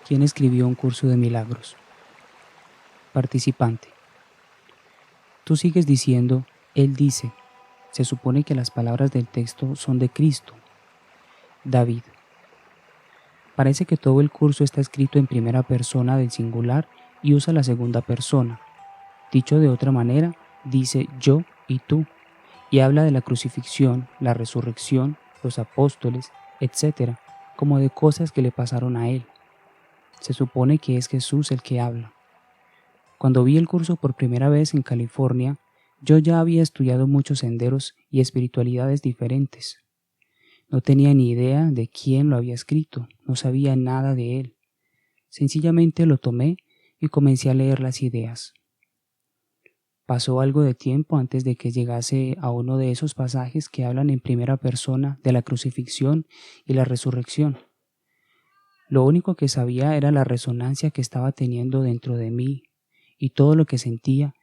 ¿Quién escribió un curso de milagros? Participante. Tú sigues diciendo, él dice. Se supone que las palabras del texto son de Cristo. David. Parece que todo el curso está escrito en primera persona del singular y usa la segunda persona. Dicho de otra manera, dice yo y tú, y habla de la crucifixión, la resurrección, los apóstoles, etc., como de cosas que le pasaron a él. Se supone que es Jesús el que habla. Cuando vi el curso por primera vez en California, yo ya había estudiado muchos senderos y espiritualidades diferentes. No tenía ni idea de quién lo había escrito, no sabía nada de él. Sencillamente lo tomé y comencé a leer las ideas. Pasó algo de tiempo antes de que llegase a uno de esos pasajes que hablan en primera persona de la crucifixión y la resurrección. Lo único que sabía era la resonancia que estaba teniendo dentro de mí, y todo lo que sentía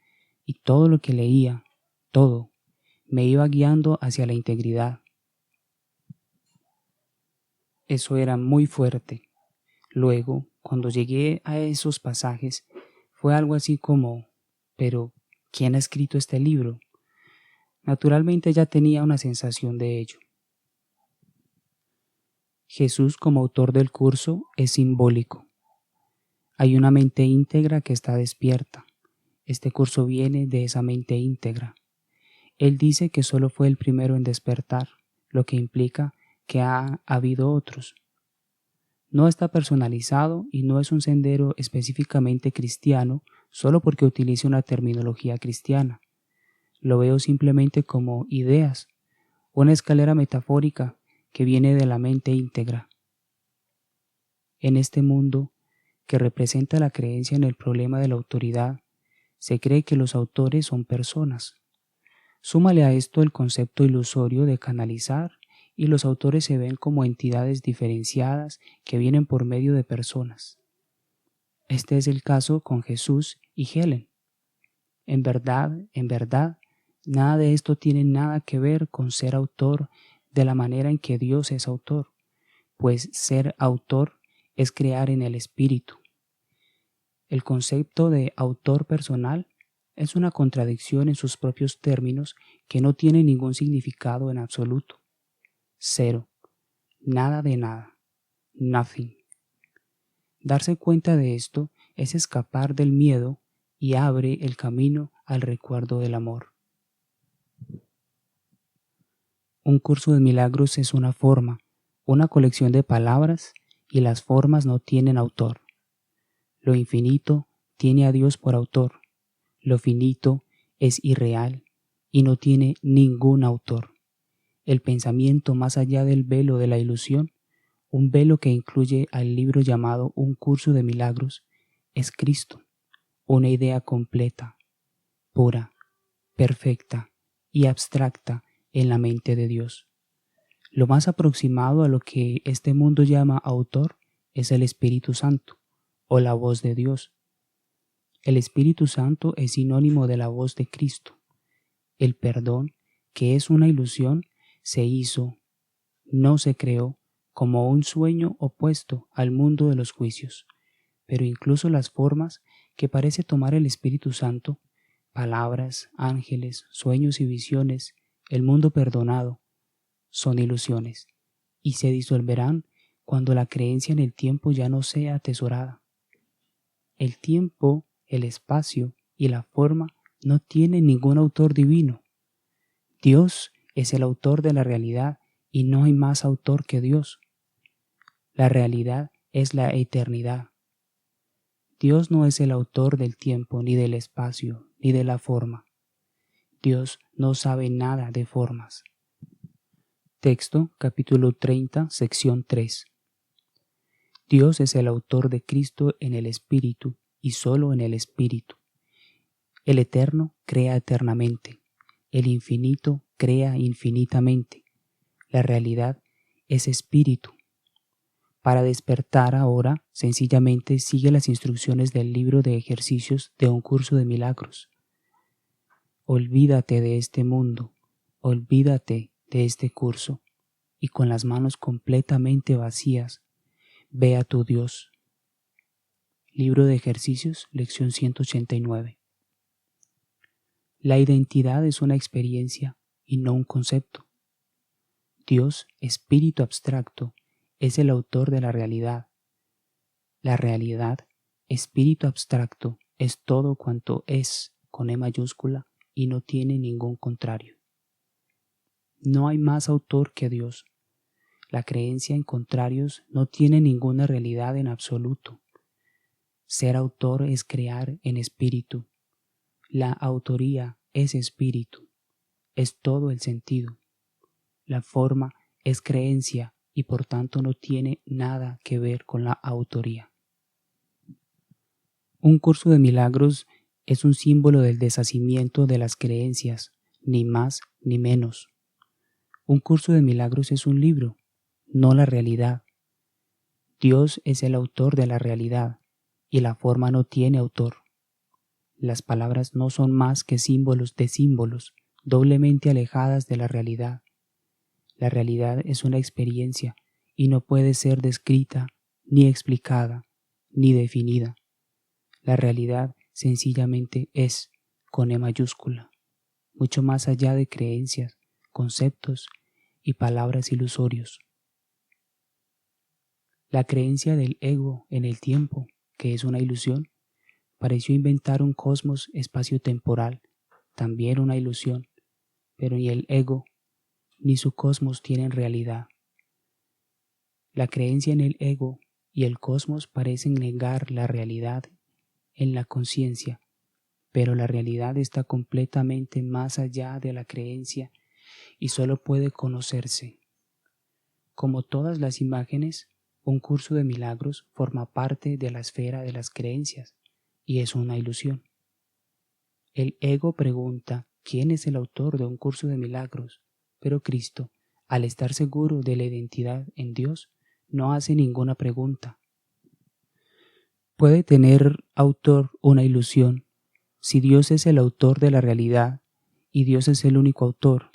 y todo lo que leía, todo, me iba guiando hacia la integridad. Eso era muy fuerte. Luego, cuando llegué a esos pasajes, fue algo así como, pero, ¿quién ha escrito este libro? Naturalmente ya tenía una sensación de ello. Jesús como autor del curso es simbólico. Hay una mente íntegra que está despierta. Este curso viene de esa mente íntegra. Él dice que solo fue el primero en despertar, lo que implica que ha habido otros. No está personalizado y no es un sendero específicamente cristiano solo porque utilice una terminología cristiana. Lo veo simplemente como ideas, una escalera metafórica que viene de la mente íntegra. En este mundo, que representa la creencia en el problema de la autoridad, se cree que los autores son personas. Súmale a esto el concepto ilusorio de canalizar y los autores se ven como entidades diferenciadas que vienen por medio de personas. Este es el caso con Jesús y Helen. En verdad, nada de esto tiene nada que ver con ser autor de la manera en que Dios es autor, pues ser autor es crear en el espíritu. El concepto de autor personal es una contradicción en sus propios términos que no tiene ningún significado en absoluto. Cero, nada de nada, nothing. Darse cuenta de esto es escapar del miedo y abre el camino al recuerdo del amor. Un curso de milagros es una forma, una colección de palabras y las formas no tienen autor. Lo infinito tiene a Dios por autor, lo finito es irreal y no tiene ningún autor. El pensamiento más allá del velo de la ilusión, un velo que incluye al libro llamado Un curso de milagros, es Cristo, una idea completa, pura, perfecta y abstracta en la mente de Dios. Lo más aproximado a lo que este mundo llama autor es el Espíritu Santo, o la voz de Dios. El Espíritu Santo es sinónimo de la voz de Cristo. El perdón, que es una ilusión, se hizo, no se creó, como un sueño opuesto al mundo de los juicios. Pero incluso las formas que parece tomar el Espíritu Santo, palabras, ángeles, sueños y visiones, el mundo perdonado, son ilusiones, y se disolverán cuando la creencia en el tiempo ya no sea atesorada. El tiempo, el espacio y la forma no tienen ningún autor divino. Dios es el autor de la realidad y no hay más autor que Dios. La realidad es la eternidad. Dios no es el autor del tiempo, ni del espacio, ni de la forma. Dios no sabe nada de formas. Texto, capítulo 30, sección 3. Dios es el autor de Cristo en el Espíritu y solo en el Espíritu. El Eterno crea eternamente. El Infinito crea infinitamente. La realidad es Espíritu. Para despertar ahora, sencillamente sigue las instrucciones del libro de ejercicios de un curso de milagros. Olvídate de este mundo, olvídate de este curso, y con las manos completamente vacías, ve a tu Dios. Libro de ejercicios, lección 189. La identidad es una experiencia y no un concepto. Dios, espíritu abstracto, es el autor de la realidad. La realidad, espíritu abstracto, es todo cuanto es, con E mayúscula, y no tiene ningún contrario. No hay más autor que Dios. La creencia en contrarios no tiene ninguna realidad en absoluto. Ser autor es crear en espíritu. La autoría es espíritu. Es todo el sentido. La forma es creencia y por tanto no tiene nada que ver con la autoría. Un curso de milagros es un símbolo del deshacimiento de las creencias, ni más ni menos. Un curso de milagros es un libro, no la realidad. Dios es el autor de la realidad y la forma no tiene autor. Las palabras no son más que símbolos de símbolos, doblemente alejadas de la realidad. La realidad es una experiencia y no puede ser descrita, ni explicada, ni definida. La realidad sencillamente es, con E mayúscula, mucho más allá de creencias, conceptos y palabras ilusorios. La creencia del ego en el tiempo, que es una ilusión, pareció inventar un cosmos espacio-temporal, también una ilusión, pero ni el ego ni su cosmos tienen realidad. La creencia en el ego y el cosmos parecen negar la realidad en la conciencia, pero la realidad está completamente más allá de la creencia y solo puede conocerse. Como todas las imágenes, un curso de milagros forma parte de la esfera de las creencias y es una ilusión. El ego pregunta quién es el autor de un curso de milagros, pero Cristo, al estar seguro de la identidad en Dios, no hace ninguna pregunta. ¿Puede tener autor una ilusión si Dios es el autor de la realidad y Dios es el único autor?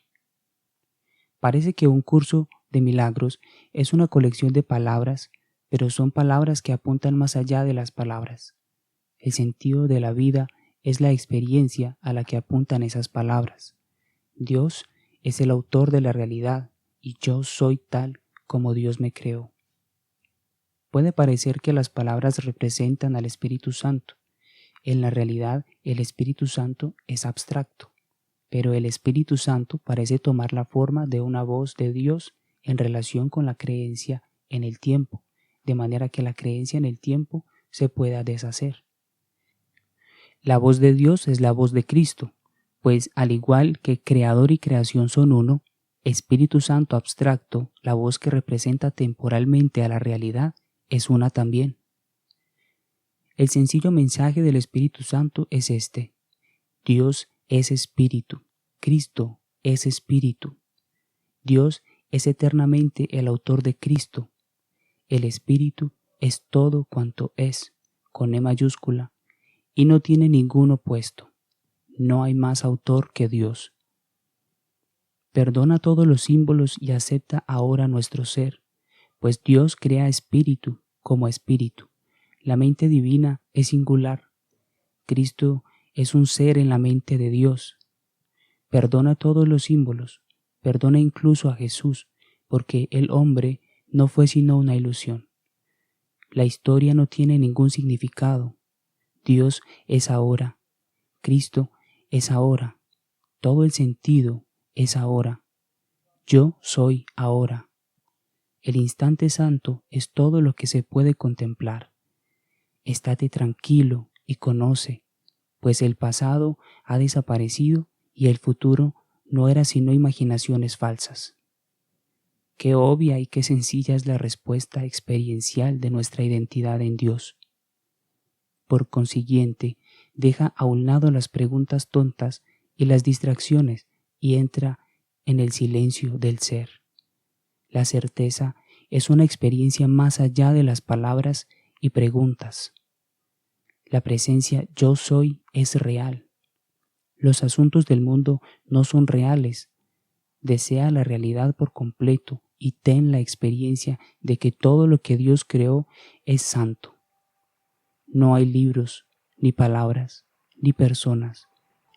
Parece que un curso de milagros es una colección de palabras, pero son palabras que apuntan más allá de las palabras. El sentido de la vida es la experiencia a la que apuntan esas palabras. Dios es el autor de la realidad y yo soy tal como Dios me creó. Puede parecer que las palabras representan al Espíritu Santo. En la realidad, el Espíritu Santo es abstracto, pero el Espíritu Santo parece tomar la forma de una voz de Dios en relación con la creencia en el tiempo, de manera que la creencia en el tiempo se pueda deshacer. La voz de Dios es la voz de Cristo, pues al igual que creador y creación son uno, Espíritu Santo abstracto, la voz que representa temporalmente a la realidad, es una también. El sencillo mensaje del Espíritu Santo es este: Dios es Espíritu, Cristo es Espíritu. Dios es eternamente el autor de Cristo. El Espíritu es todo cuanto es, con E mayúscula, y no tiene ningún opuesto. No hay más autor que Dios. Perdona todos los símbolos y acepta ahora nuestro ser, pues Dios crea espíritu como espíritu. La mente divina es singular. Cristo es un ser en la mente de Dios. Perdona todos los símbolos, perdona incluso a Jesús, porque el hombre no fue sino una ilusión. La historia no tiene ningún significado. Dios es ahora. Cristo es ahora. Todo el sentido es ahora. Yo soy ahora. El instante santo es todo lo que se puede contemplar. Estate tranquilo y conoce, pues el pasado ha desaparecido y el futuro no era sino imaginaciones falsas. Qué obvia y qué sencilla es la respuesta experiencial de nuestra identidad en Dios. Por consiguiente, deja a un lado las preguntas tontas y las distracciones y entra en el silencio del ser. La certeza es una experiencia más allá de las palabras y preguntas. La presencia yo soy es real. Los asuntos del mundo no son reales. Desea la realidad por completo y ten la experiencia de que todo lo que Dios creó es santo. No hay libros, ni palabras, ni personas,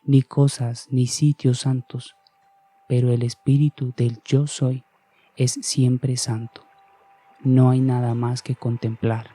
ni cosas, ni sitios santos, pero el Espíritu del Yo Soy es siempre santo. No hay nada más que contemplar.